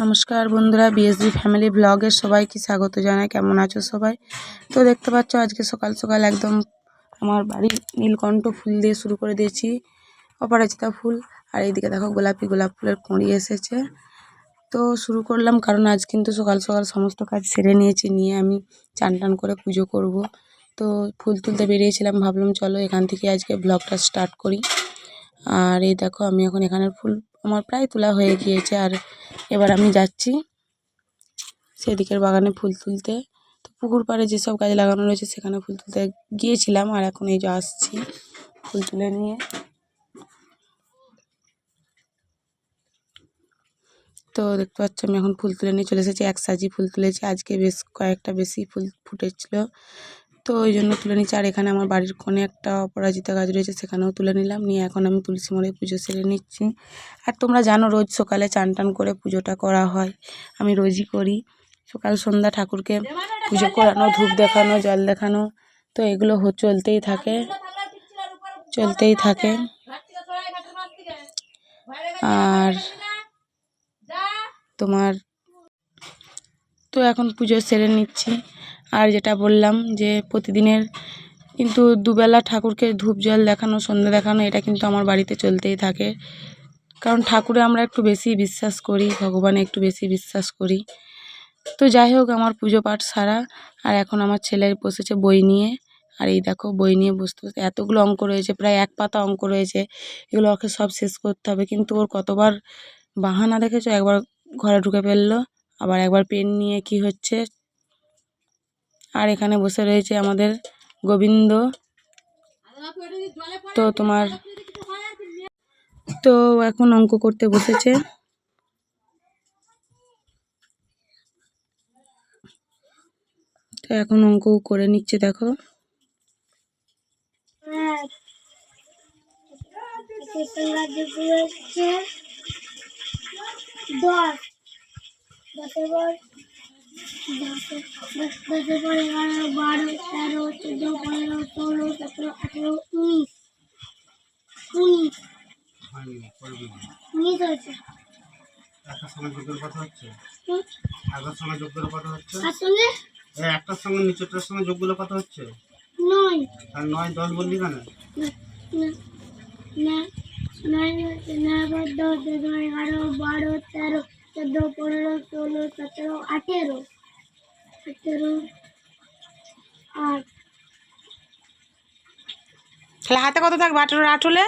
নমস্কার বন্ধুরা, BSG family ব্লগে সবাইকে স্বাগত জানাই। কেমন আছো সবাই? তো দেখতে পাচ্ছ আজকে সকাল সকাল একদম আমার বাড়ি নীলকণ্ঠ ফুল দিয়ে শুরু করে দিয়েছি, অপরাজিতা ফুল। আর এইদিকে দেখো গোলাপি গোলাপ ফুলের কুঁড়ি এসেছে। তো শুরু করলাম, কারণ আজ কিন্তু সকাল সকাল সমস্ত কাজ সেরে নিয়েছি, নিয়ে আমি চান টান করে পুজো করব। তো ফুল তুলতে বেরিয়েছিলাম, ভাবলাম চলো এখান থেকে আজকে ব্লগটা স্টার্ট করি। আর এই দেখো আমি এখন এখানের ফুল আমার প্রায় তোলা হয়ে গিয়েছে, আর এবার আমি যাচ্ছি সেদিকের বাগানে ফুল তুলতে। তো পুকুর পাড়ে যেসব গাছ লাগানো রয়েছে সেখানে ফুল তুলতে গিয়েছিলাম, আর এখন এই যে আসছি ফুল তুলে নিয়ে। তো দেখতে পাচ্ছি আমি এখন ফুল তুলে নিয়ে চলে এসেছি, এক সাজি ফুল তুলেছি আজকে, বেশ কয়েকটা বেশি ফুল ফুটেছিল, তো ওই জন্য তুলে নিচ্ছি। আর এখানে আমার বাড়ির কোণে একটা অপরাজিতা গাছ রয়েছে, সেখানেও তুলে নিলাম, নিয়ে এখন আমি তুলসী মোড়ে পুজো সেরে নিচ্ছি। আর তোমরা জানো রোজ সকালে চান টান করে পুজোটা করা হয়, আমি রোজই করি। সকাল সন্ধ্যা ঠাকুরকে পুজো করানো, ধূপ দেখানো, জল দেখানো, তো এগুলো চলতেই থাকে। আর তোমার তো এখন পুজো সেরে নিচ্ছি। আর যেটা বললাম যে প্রতিদিনের কিন্তু দুবেলা ঠাকুরকে ধূপ জল দেখানো, সন্ধ্যা দেখানো, এটা কিন্তু আমার বাড়িতে চলতেই থাকে। কারণ ঠাকুরে আমরা একটু বেশি বিশ্বাস করি, ভগবানে একটু বেশি বিশ্বাস করি। তো যাই হোক, আমার পুজো পাঠ সারা। আর এখন আমার ছেলে বসেছে বই নিয়ে। আর এই দেখো বই নিয়ে বসতে বসতে এতগুলো অঙ্ক রয়েছে, প্রায় এক পাতা অঙ্ক রয়েছে, এগুলো ওকে সব শেষ করতে হবে। কিন্তু ওর কতবার বাহানা দেখেছো, একবার ঘরে ঢুকে ফেললো, আবার একবার পেন নিয়ে কি হচ্ছে। আর এখানে বসে রয়েছে আমাদের গোবিন্দ। তো তো এখন অঙ্ক করতে বসেছে। তো এখন অঙ্ক করে নিচ্ছে, দেখো। একটার সঙ্গে যোগের কথা হচ্ছে, একটার সঙ্গে যোগের কথা হচ্ছে, একটার সঙ্গে নিচেরটার সঙ্গে যোগগুলো কথা হচ্ছে 9 আর 9 10 বললি কেন? না 9 9 10 11 12 13 14 15 16 17 18 8 তাহলে হাতে কত থাকবে? 18 হলে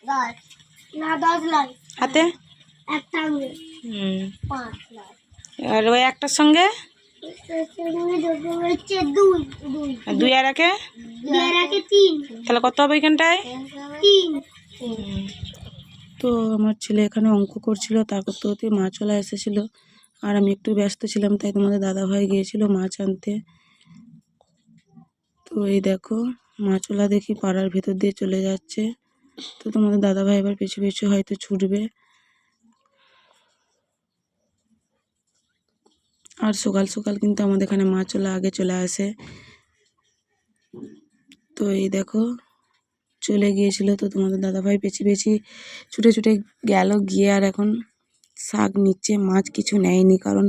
10 না 10 লাগে হাতে একটা আঙুলে 5 লাগে। আর ওই একটার সঙ্গে দুই আর একে 3, তাহলে কত হবে এখানটায়? 3। তো আমার ছেলে এখানে অঙ্ক করছিল, তা করতে করতে মা চলে এসেছিল, আর আমি একটু ব্যস্ত ছিলাম, তাই তোমাদের দাদাভাই গিয়েছিল মাছ আনতে। তো এই দেখো মাছওয়ালা দেখি পাড়ার ভেতর দিয়ে চলে যাচ্ছে, তো তোমাদের দাদাভাই এবার পিছু পিছু হয়তো ছুটবে। আর সকাল সকাল কিন্তু আমাদের এখানে মাছওয়ালা আগে চলে আসে। তো এই দেখো চলে গিয়েছিল, তো তোমাদের দাদাভাই পেছি পেছি ছুটে ছুটে গেল, গিয়ে আর এখন শাক নিচ্ছে। মাছ কিছু নেয়নি, কারণ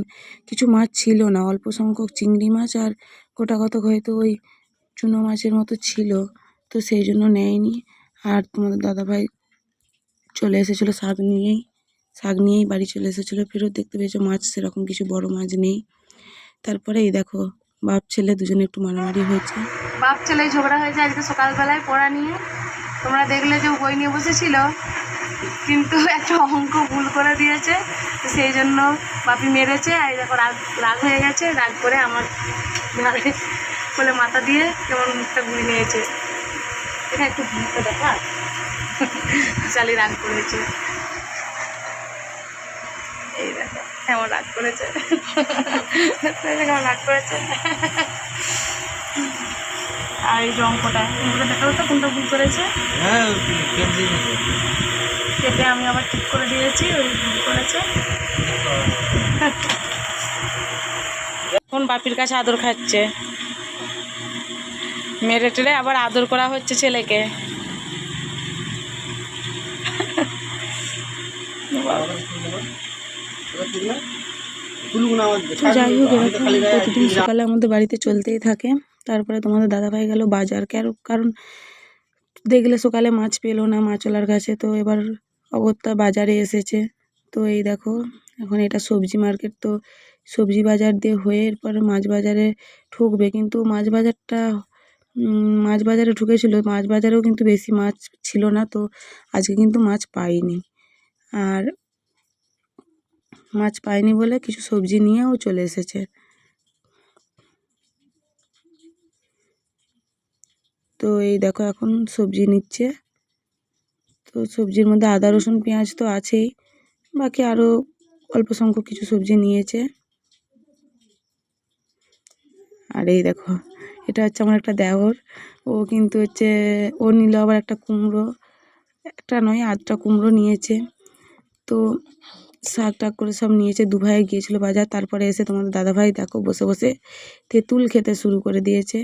কিছু মাছ ছিল না, অল্প সংখ্যক চিংড়ি মাছ আর গোটা কতক হয়তো ওই চুনো মাছের মতো ছিল, তো সেই জন্য নেয়নি। আর তোমাদের দাদাভাই চলে এসেছিলো শাক নিয়েই বাড়ি চলে এসেছিলো, ফেরত দেখতে পেয়েছো মাছ সেরকম কিছু বড় মাছ নেই। তারপরে এই দেখো বাপ ছেলে দুজনে একটু মারামারি হয়েছে, বাপ ছেলে ঝগড়া হয়েছে আজকে সকালবেলায় পড়া নিয়ে। তোমরা দেখলে যে বই নিয়ে বসেছিল, কিন্তু একটা অঙ্ক ভুল করে দিয়েছে, সেই জন্য বাপি মেরেছে। আর দেখো রাগ হয়ে গেছে, রাগ করে আমার বলে মাথা দিয়ে কেমন মুখটা ঘুরে নিয়েছে। এটা একটু ভুলতে দেখা চালি রাগ করেছে, এই দেখো কেমন রাগ করেছে, কেমন রাগ করেছে। আর এই যে অঙ্কটা দেখা হতো কোনটা ভুল করেছে, কেটে আমি আবার ঠিক করে দিয়েছি, ওই ভুল করেছে। এখন বাপির কাছে আদর খাচ্ছে, মেরে টেরে আবার আদর করা হচ্ছে ছেলেকে। এটা ঠিক না? তুলবো না আমার তো যাই হোক এরকম প্রতিদিন সকালে আমাদের বাড়িতে চলতেই থাকে। তারপরে তোমাদের দাদাভাই গেল বাজার, কারণ দেখলে সকালে মাছ পেলো না মাছওয়ালার কাছে, তো এবার অগত্যা বাজারে এসেছে। তো এই দেখো এখন এটা সবজি মার্কেট, তো সবজি বাজার দিয়ে হয়ে এরপরে মাছ বাজারে ঢুকবে, কিন্তু মাছ বাজারটা মাছ বাজারে ঢুকেছিল, মাছ বাজারেও কিন্তু বেশি মাছ ছিল না, তো আজকে কিন্তু মাছ পাইনি। আর মাছ পাইনি বলে কিছু সবজি নিয়েও চলে এসেছে। তো এই দেখো এখন সবজি নিচ্ছে, তো সবজির মধ্যে আদা রসুন পেঁয়াজ তো আছেই, বাকি আরও অল্প সংখ্যক কিছু সবজি নিয়েছে। আর এই দেখো এটা হচ্ছে আমার একটা দেওর, ও কিন্তু হচ্ছে ও নিল আবার একটা কুমড়ো, একটা নয় আধটা কুমড়ো নিয়েছে। তো শাক টাক করে সব নিয়েছে, দু ভাই গিয়েছিলো বাজার, তারপরে এসে তোমাদের দাদাভাই দেখো বসে বসে তেঁতুল খেতে শুরু করে দিয়েছে।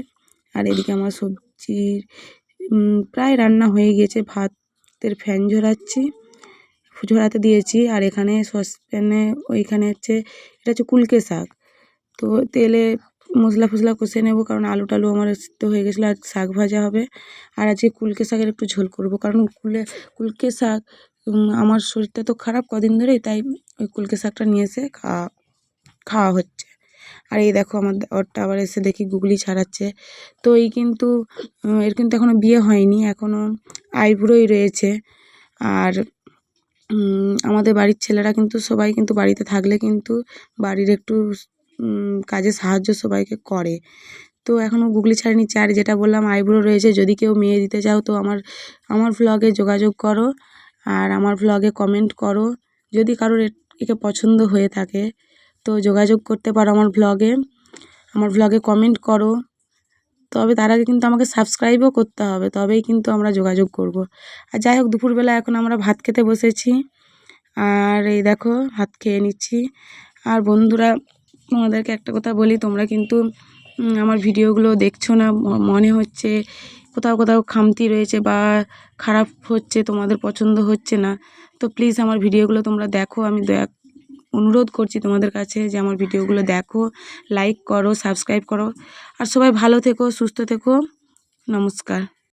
আর এদিকে আমার সবজির প্রায় রান্না হয়ে গিয়েছে, ভাতের ফ্যান ঝরাতে দিয়েছি। আর এখানে সসপ্যানে ওইখানে হচ্ছে এটা হচ্ছে কুলকে শাক, তো তেলে মশলা ফসলা কষে নেব, কারণ আলু টালু আমার সিদ্ধ হয়ে গেছিলো, আর শাক ভাজা হবে। আর আজকে কুলকে শাকের একটু ঝোল করব, কারণ কুলকে শাক আমার শরীরটা তো খারাপ কদিন ধরেই, তাই ওই কুলকে শাকটা নিয়ে এসে খাওয়া হচ্ছে। আর এই দেখো আমার ওরটা আবার এসে দেখি গুগলি ছাড়াচ্ছে। তো এই কিন্তু এর কিন্তু এখনও বিয়ে হয়নি, এখনও আইবুড়োই রয়েছে। আর আমাদের বাড়ির ছেলেরা কিন্তু সবাই কিন্তু বাড়িতে থাকলে কিন্তু বাড়ির একটু কাজে সাহায্য সবাইকে করে। তো এখনও গুগলি ছাড়িয়ে নিচ্ছে। আর যেটা বললাম আইবুড়ো রয়েছে, যদি কেউ মেয়ে দিতে চাও তো আমার ভ্লগে যোগাযোগ করো, আর আমার ভ্লগে কমেন্ট করো। যদি কারোর একে পছন্দ হয়ে থাকে তো যোগাযোগ করতে পারো আমার ভ্লগে কমেন্ট করো। তবে তার আগে কিন্তু আমাকে সাবস্ক্রাইবও করতে হবে, তবেই কিন্তু আমরা যোগাযোগ করব। আর যাই হোক দুপুরবেলা এখন আমরা ভাত খেতে বসেছি, আর এই দেখো ভাত খেয়ে নিচ্ছি। আর বন্ধুরা তোমাদেরকে একটা কথা বলি, তোমরা কিন্তু আমার ভিডিওগুলো দেখছো না, মনে হচ্ছে কোথাও কোথাও খামতি রয়েছে বা খারাপ হচ্ছে, তোমাদের পছন্দ হচ্ছে না, তো প্লিজ আমার ভিডিওগুলো তোমরা দেখো। আমি অনুরোধ করছি তোমাদের কাছে যে আমার ভিডিওগুলো দেখো, লাইক করো, সাবস্ক্রাইব করো। আর সবাই ভালো থেকো, সুস্থ থেকো। নমস্কার।